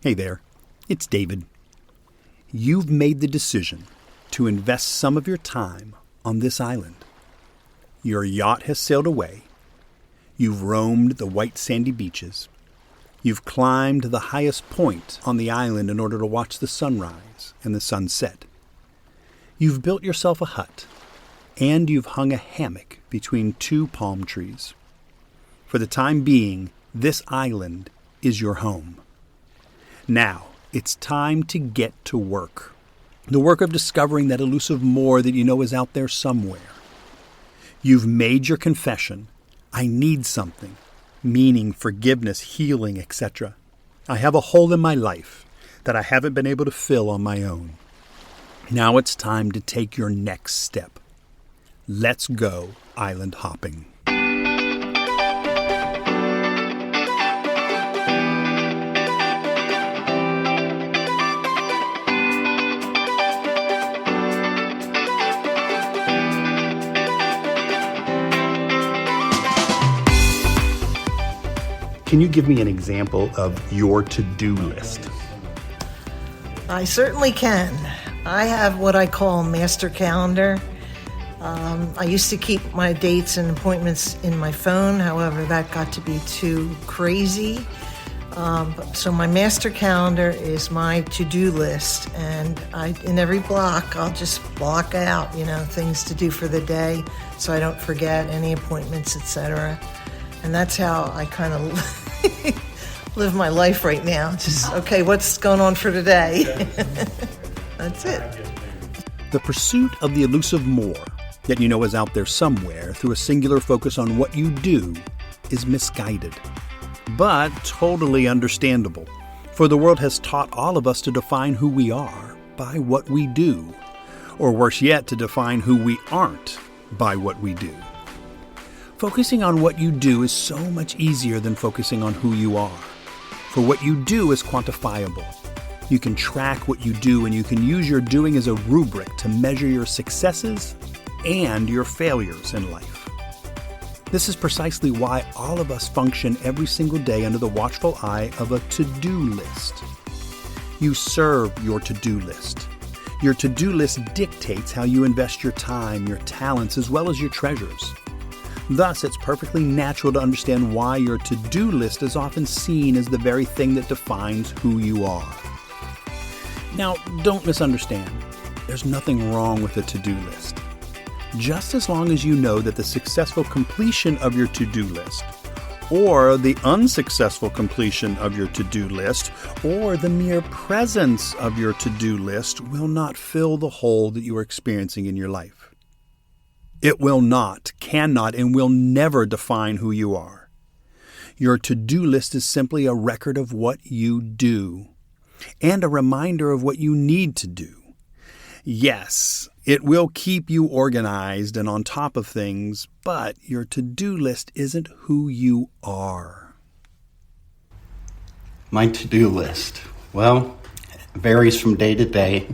Hey there, it's David. You've made the decision to invest some of your time on this island. Your yacht has sailed away. You've roamed the white sandy beaches. You've climbed the highest point on the island in order to watch the sunrise and the sunset. You've built yourself a hut, and you've hung a hammock between two palm trees. For the time being, this island is your home. Now, it's time to get to work. The work of discovering that elusive more that you know is out there somewhere. You've made your confession. I need something. Meaning, forgiveness, healing, etc. I have a hole in my life that I haven't been able to fill on my own. Now it's time to take your next step. Let's go island hopping. Can you give me an example of your to-do list? I certainly can. I have what I call a master calendar. I used to keep my dates and appointments in my phone. However, that got to be too crazy. So my master calendar is my to-do list. And in every block, I'll just block out, things to do for the day so I don't forget any appointments, etc. And that's how I kind of live my life right now. Just, okay, what's going on for today? That's it. The pursuit of the elusive more that you know is out there somewhere through a singular focus on what you do is misguided, but totally understandable. For the world has taught all of us to define who we are by what we do, or worse yet, to define who we aren't by what we do. Focusing on what you do is so much easier than focusing on who you are. For what you do is quantifiable. You can track what you do, and you can use your doing as a rubric to measure your successes and your failures in life. This is precisely why all of us function every single day under the watchful eye of a to-do list. You serve your to-do list. Your to-do list dictates how you invest your time, your talents, as well as your treasures. Thus, it's perfectly natural to understand why your to-do list is often seen as the very thing that defines who you are. Now, don't misunderstand. There's nothing wrong with a to-do list. Just as long as you know that the successful completion of your to-do list, or the unsuccessful completion of your to-do list, or the mere presence of your to-do list will not fill the hole that you are experiencing in your life. It will not, cannot, and will never define who you are. Your to-do list is simply a record of what you do, and a reminder of what you need to do. Yes, it will keep you organized and on top of things, but your to-do list isn't who you are. My to-do list, well, it varies from day to day,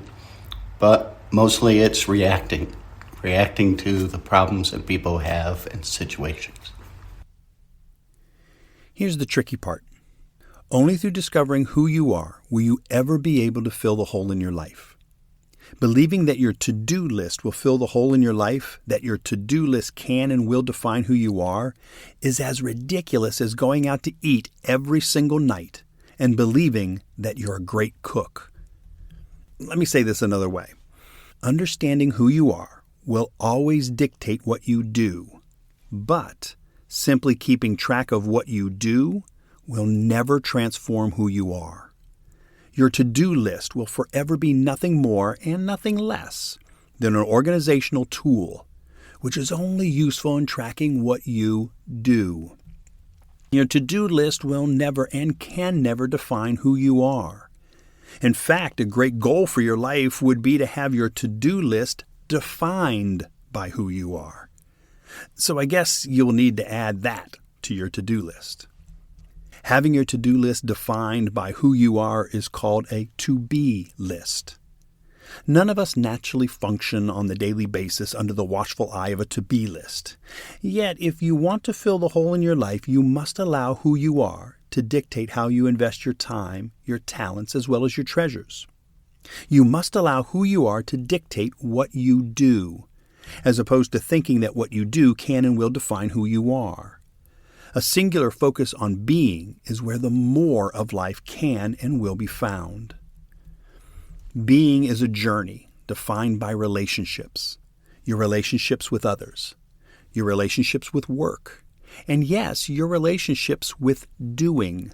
but mostly it's reacting to the problems that people have and situations. Here's the tricky part. Only through discovering who you are will you ever be able to fill the hole in your life. Believing that your to-do list will fill the hole in your life, that your to-do list can and will define who you are, is as ridiculous as going out to eat every single night and believing that you're a great cook. Let me say this another way. Understanding who you are will always dictate what you do, but simply keeping track of what you do will never transform who you are. Your to-do list will forever be nothing more and nothing less than an organizational tool, which is only useful in tracking what you do. Your to-do list will never and can never define who you are. In fact, a great goal for your life would be to have your to-do list defined by who you are. So I guess you'll need to add that to your to-do list. Having your to-do list defined by who you are is called a to-be list. None of us naturally function on the daily basis under the watchful eye of a to-be list. Yet, if you want to fill the hole in your life, you must allow who you are to dictate how you invest your time, your talents, as well as your treasures. You must allow who you are to dictate what you do, as opposed to thinking that what you do can and will define who you are. A singular focus on being is where the more of life can and will be found. Being is a journey defined by relationships, your relationships with others, your relationships with work, and yes, your relationships with doing.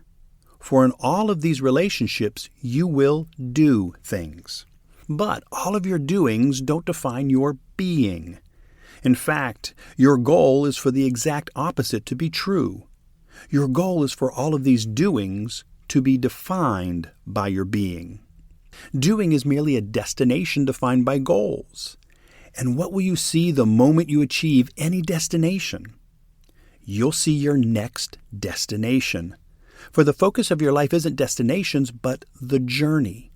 For in all of these relationships, you will do things. But all of your doings don't define your being. In fact, your goal is for the exact opposite to be true. Your goal is for all of these doings to be defined by your being. Doing is merely a destination defined by goals. And what will you see the moment you achieve any destination? You'll see your next destination. For the focus of your life isn't destinations, but the journey.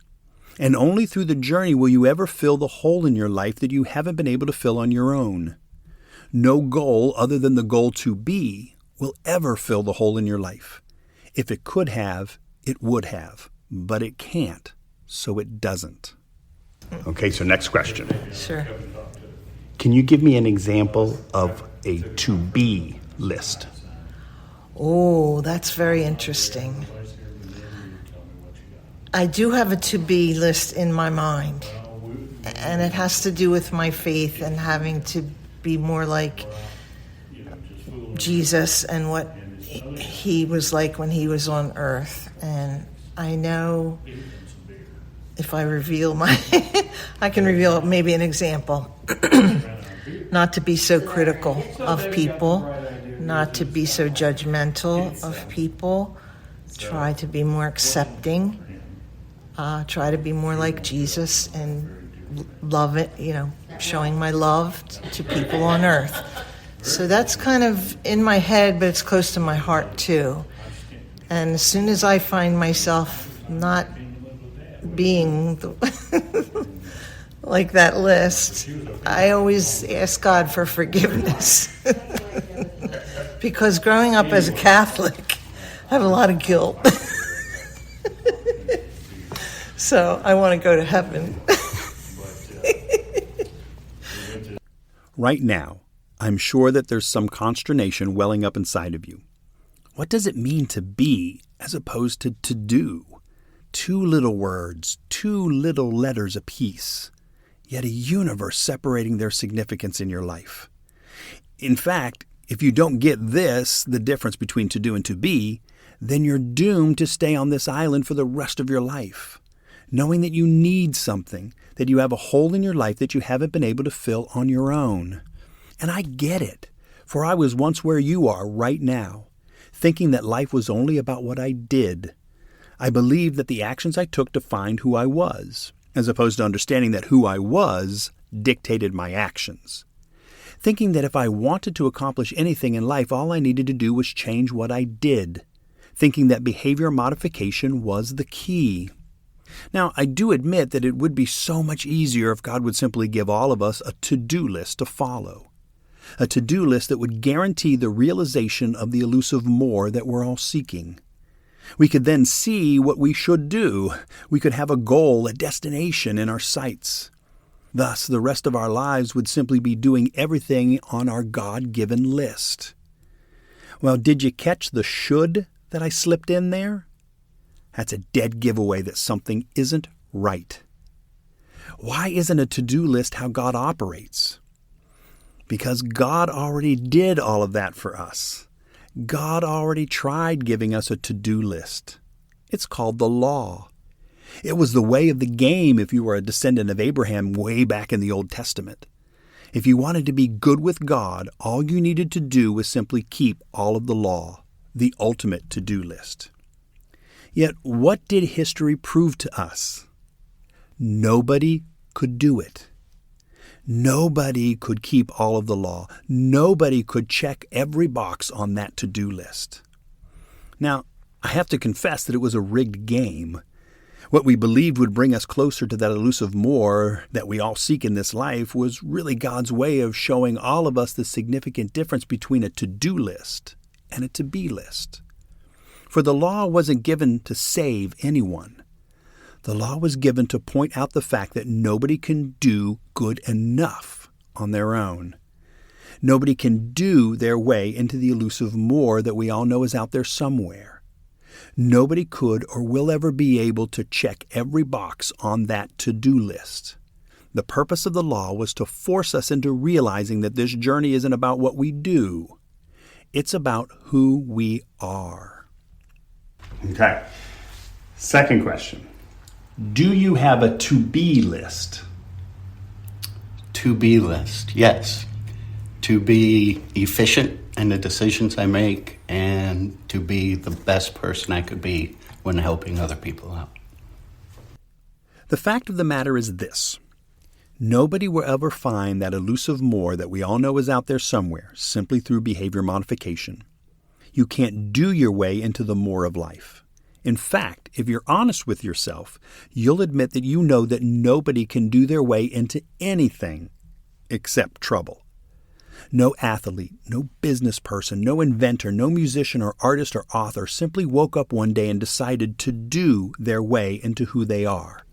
And only through the journey will you ever fill the hole in your life that you haven't been able to fill on your own. No goal other than the goal to be will ever fill the hole in your life. If it could have, it would have. But it can't, so it doesn't. Okay, so next question. Sure. Can you give me an example of a to-be list? Oh, that's very interesting. I do have a to-be list in my mind, and it has to do with my faith and having to be more like Jesus and what he was like when he was on earth. And I know if I reveal I can reveal maybe an example. Not to be so critical of people, not to be so judgmental of people, try to be more accepting, try to be more like Jesus and love it, showing my love to people on earth. So that's kind of in my head, but it's close to my heart too. And as soon as I find myself not being like that list, I always ask God for forgiveness. Because growing up as a Catholic, I have a lot of guilt. So I want to go to heaven. Right now, I'm sure that there's some consternation welling up inside of you. What does it mean to be as opposed to do? 2 little words, 2 little letters apiece, yet a universe separating their significance in your life. In fact, if you don't get this, the difference between to do and to be, then you're doomed to stay on this island for the rest of your life, knowing that you need something, that you have a hole in your life that you haven't been able to fill on your own. And I get it, for I was once where you are right now, thinking that life was only about what I did. I believed that the actions I took defined who I was, as opposed to understanding that who I was dictated my actions. Thinking that if I wanted to accomplish anything in life, all I needed to do was change what I did. Thinking that behavior modification was the key. Now, I do admit that it would be so much easier if God would simply give all of us a to-do list to follow. A to-do list that would guarantee the realization of the elusive more that we're all seeking. We could then see what we should do. We could have a goal, a destination in our sights. Thus, the rest of our lives would simply be doing everything on our God-given list. Well, did you catch the should that I slipped in there? That's a dead giveaway that something isn't right. Why isn't a to-do list how God operates? Because God already did all of that for us. God already tried giving us a to-do list. It's called the law. It was the way of the game if you were a descendant of Abraham way back in the Old Testament. If you wanted to be good with God, all you needed to do was simply keep all of the law, the ultimate to-do list. Yet what did history prove to us? Nobody could do it. Nobody could keep all of the law. Nobody could check every box on that to-do list. Now, I have to confess that it was a rigged game. What we believed would bring us closer to that elusive more that we all seek in this life was really God's way of showing all of us the significant difference between a to-do list and a to-be list. For the law wasn't given to save anyone. The law was given to point out the fact that nobody can do good enough on their own. Nobody can do their way into the elusive more that we all know is out there somewhere. Nobody could or will ever be able to check every box on that to-do list. The purpose of the law was to force us into realizing that this journey isn't about what we do. It's about who we are. Okay. Second question. Do you have a to-be list? To-be list, yes. To be efficient in the decisions I make and to be the best person I could be when helping other people out. The fact of the matter is this. Nobody will ever find that elusive more that we all know is out there somewhere simply through behavior modification. You can't do your way into the more of life. In fact, if you're honest with yourself, you'll admit that you know that nobody can do their way into anything except trouble. No athlete, no business person, no inventor, no musician or artist or author simply woke up one day and decided to do their way into who they are.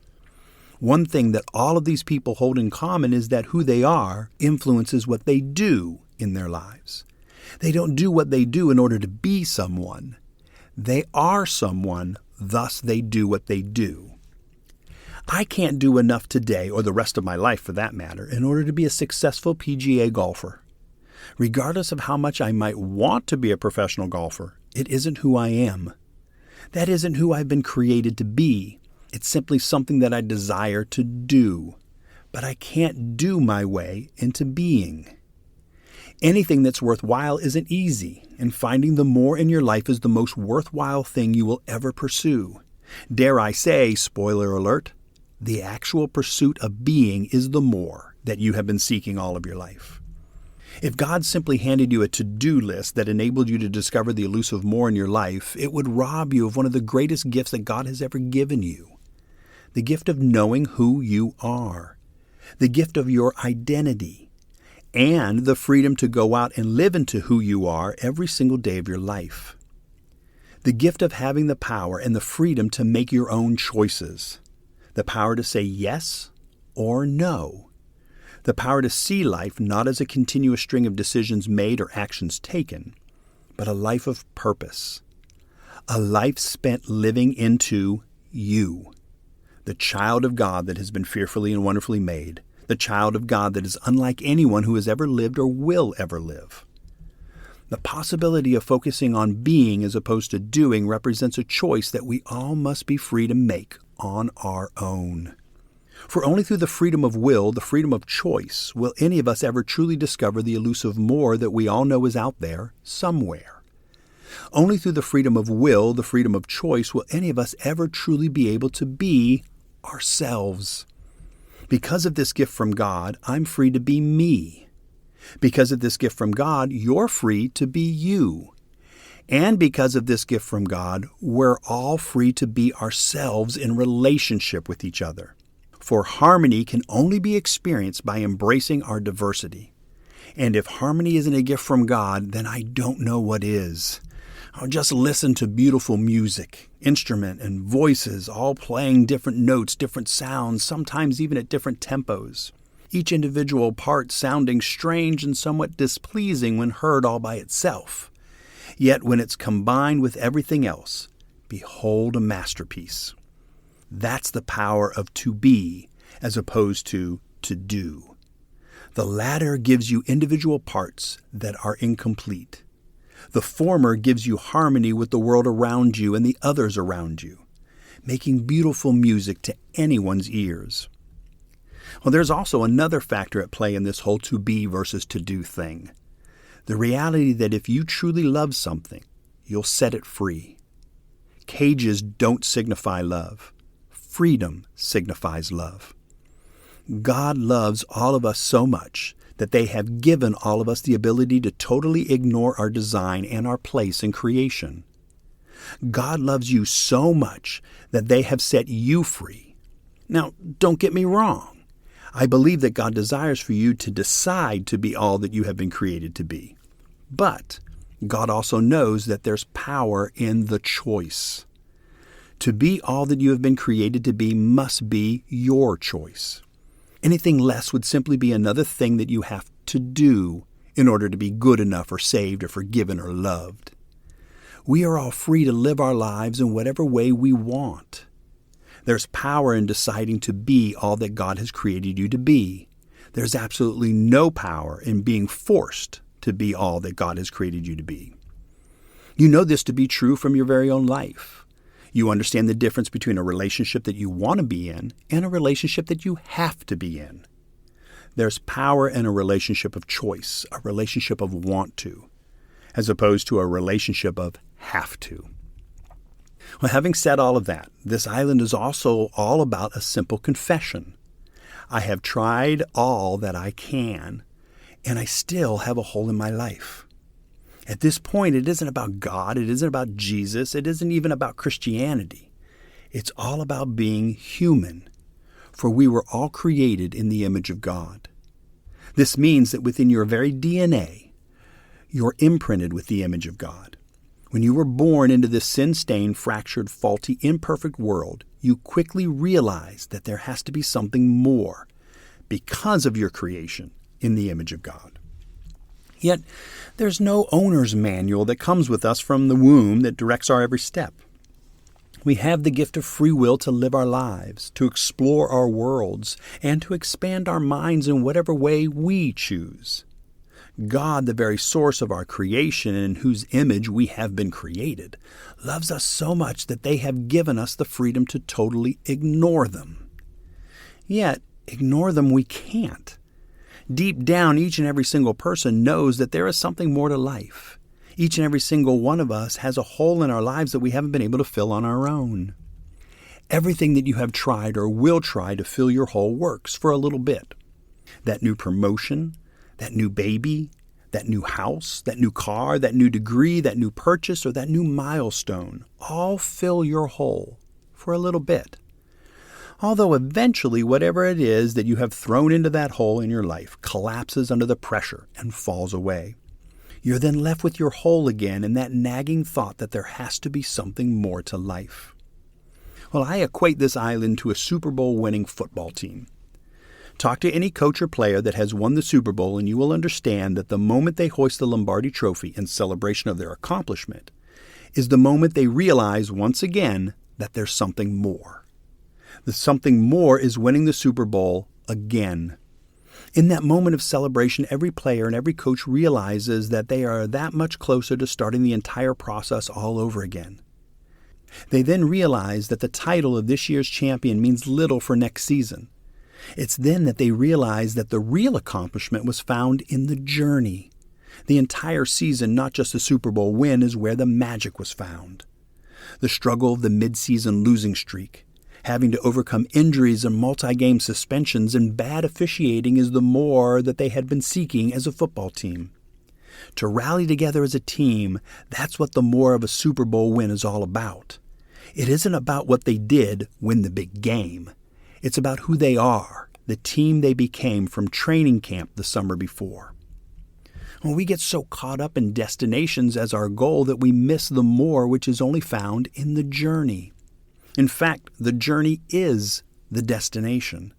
One thing that all of these people hold in common is that who they are influences what they do in their lives. They don't do what they do in order to be someone. They are someone, thus they do what they do. I can't do enough today, or the rest of my life for that matter, in order to be a successful PGA golfer. Regardless of how much I might want to be a professional golfer, it isn't who I am. That isn't who I've been created to be. It's simply something that I desire to do. But I can't do my way into being. Anything that's worthwhile isn't easy, and finding the more in your life is the most worthwhile thing you will ever pursue. Dare I say, spoiler alert, the actual pursuit of being is the more that you have been seeking all of your life. If God simply handed you a to-do list that enabled you to discover the elusive more in your life, it would rob you of one of the greatest gifts that God has ever given you. The gift of knowing who you are. The gift of your identity. And the freedom to go out and live into who you are every single day of your life. The gift of having the power and the freedom to make your own choices. The power to say yes or no. The power to see life not as a continuous string of decisions made or actions taken, but a life of purpose. A life spent living into you. The child of God that has been fearfully and wonderfully made. The child of God that is unlike anyone who has ever lived or will ever live. The possibility of focusing on being as opposed to doing represents a choice that we all must be free to make on our own. For only through the freedom of will, the freedom of choice, will any of us ever truly discover the elusive more that we all know is out there somewhere. Only through the freedom of will, the freedom of choice, will any of us ever truly be able to be ourselves. Because of this gift from God, I'm free to be me. Because of this gift from God, you're free to be you. And because of this gift from God, we're all free to be ourselves in relationship with each other. For harmony can only be experienced by embracing our diversity. And if harmony isn't a gift from God, then I don't know what is. I'll just listen to beautiful music, instrument and voices, all playing different notes, different sounds, sometimes even at different tempos. Each individual part sounding strange and somewhat displeasing when heard all by itself. Yet when it's combined with everything else, behold a masterpiece. That's the power of to be as opposed to do. The latter gives you individual parts that are incomplete. The former gives you harmony with the world around you and the others around you, making beautiful music to anyone's ears. Well, there's also another factor at play in this whole to be versus to do thing. The reality that if you truly love something, you'll set it free. Cages don't signify love. Freedom signifies love. God loves all of us so much that they have given all of us the ability to totally ignore our design and our place in creation. God loves you so much that they have set you free. Now, don't get me wrong. I believe that God desires for you to decide to be all that you have been created to be. But God also knows that there's power in the choice. To be all that you have been created to be must be your choice. Anything less would simply be another thing that you have to do in order to be good enough or saved or forgiven or loved. We are all free to live our lives in whatever way we want. There's power in deciding to be all that God has created you to be. There's absolutely no power in being forced to be all that God has created you to be. You know this to be true from your very own life. You understand the difference between a relationship that you want to be in and a relationship that you have to be in. There's power in a relationship of choice, a relationship of want to, as opposed to a relationship of have to. Well, having said all of that, this island is also all about a simple confession. I have tried all that I can, and I still have a hole in my life. At this point, it isn't about God, it isn't about Jesus, it isn't even about Christianity. It's all about being human, for we were all created in the image of God. This means that within your very DNA, you're imprinted with the image of God. When you were born into this sin-stained, fractured, faulty, imperfect world, you quickly realize that there has to be something more because of your creation in the image of God. Yet, there's no owner's manual that comes with us from the womb that directs our every step. We have the gift of free will to live our lives, to explore our worlds, and to expand our minds in whatever way we choose. God, the very source of our creation and in whose image we have been created, loves us so much that they have given us the freedom to totally ignore them. Yet, ignore them we can't. Deep down, each and every single person knows that there is something more to life. Each and every single one of us has a hole in our lives that we haven't been able to fill on our own. Everything that you have tried or will try to fill your hole works for a little bit. That new promotion, that new baby, that new house, that new car, that new degree, that new purchase, or that new milestone all fill your hole for a little bit. Although eventually whatever it is that you have thrown into that hole in your life collapses under the pressure and falls away. You're then left with your hole again and that nagging thought that there has to be something more to life. Well, I equate this island to a Super Bowl winning football team. Talk to any coach or player that has won the Super Bowl and you will understand that the moment they hoist the Lombardi Trophy in celebration of their accomplishment is the moment they realize once again that there's something more. The something more is winning the Super Bowl again. In that moment of celebration, every player and every coach realizes that they are that much closer to starting the entire process all over again. They then realize that the title of this year's champion means little for next season. It's then that they realize that the real accomplishment was found in the journey. The entire season, not just the Super Bowl win, is where the magic was found. The struggle of the mid-season losing streak, having to overcome injuries and multi-game suspensions and bad officiating is the more that they had been seeking as a football team. To rally together as a team, that's what the more of a Super Bowl win is all about. It isn't about what they did win the big game. It's about who they are, the team they became from training camp the summer before. When we get so caught up in destinations as our goal that we miss the more which is only found in the journey. In fact, the journey is the destination.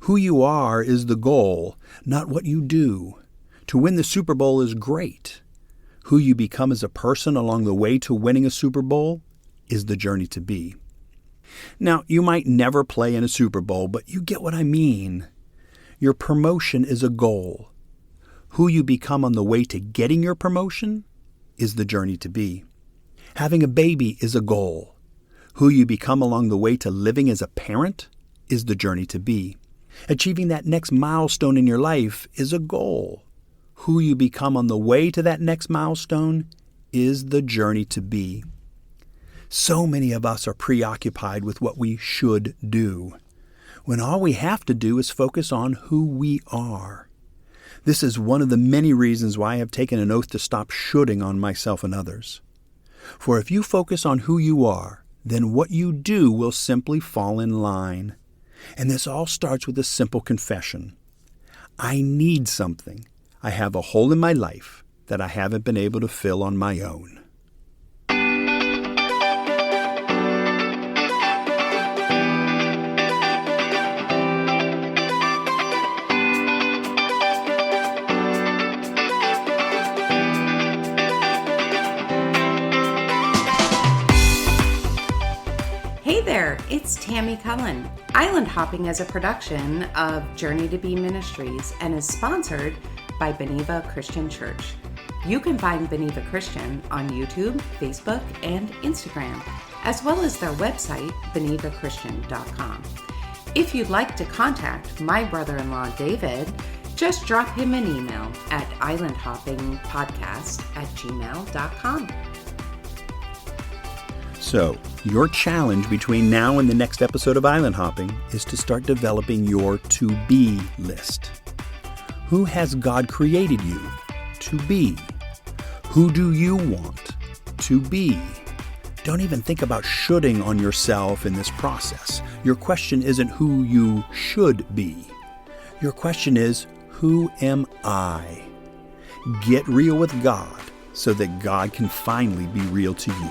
Who you are is the goal, not what you do. To win the Super Bowl is great. Who you become as a person along the way to winning a Super Bowl is the journey to be. Now, you might never play in a Super Bowl, but you get what I mean. Your promotion is a goal. Who you become on the way to getting your promotion is the journey to be. Having a baby is a goal. Who you become along the way to living as a parent is the journey to be. Achieving that next milestone in your life is a goal. Who you become on the way to that next milestone is the journey to be. So many of us are preoccupied with what we should do, when all we have to do is focus on who we are. This is one of the many reasons why I have taken an oath to stop shoulding on myself and others. For if you focus on who you are, then what you do will simply fall in line. And this all starts with a simple confession. I need something. I have a hole in my life that I haven't been able to fill on my own. Hey there, it's Tammy Cullen. Island Hopping is a production of Journey to Be Ministries and is sponsored by Beneva Christian Church. You can find Beneva Christian on YouTube, Facebook, and Instagram, as well as their website, benevachristian.com. If you'd like to contact my brother-in-law, David, just drop him an email at islandhoppingpodcast@gmail.com. So, your challenge between now and the next episode of Island Hopping is to start developing your to-be list. Who has God created you to be? Who do you want to be? Don't even think about shoulding on yourself in this process. Your question isn't who you should be. Your question is, who am I? Get real with God so that God can finally be real to you.